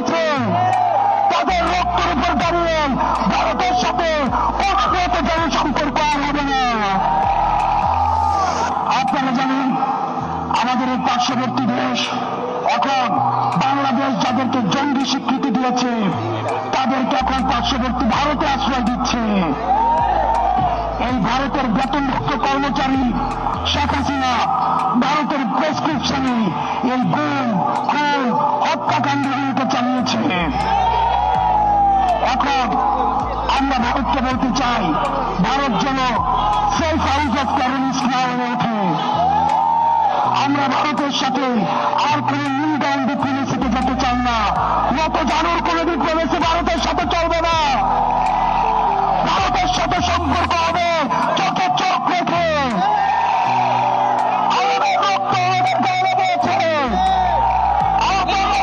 আছে তাদের রক্তের উপর দাঁড়িয়ে ভারতের সাথে অনাগত জনসম্পর্ক আর হবে না। আপনারা জানেন আমাদের এই পার্শ্ববর্তী দেশ এখন বাংলাদেশ যাদেরকে জঙ্গি স্বীকৃতি দিয়েছে তাদেরকে এখন পার্শ্ববর্তী ভারতে আশ্রয় দিচ্ছে। এই ভারতের বেতনভুক্ত কর্মচারী শেখ হাসিনা ভারতের প্রেসক্রিপশনে এই গুম খুন হত্যাকাণ্ডগুলিকে চালিয়েছে। এখন আমরা ভারতকে বলতে চাই ভারত যেন সেফ হাউস অফ টেররিস্ট না হয়ে ওঠে। আমরা ভারতের সাথে আর কোন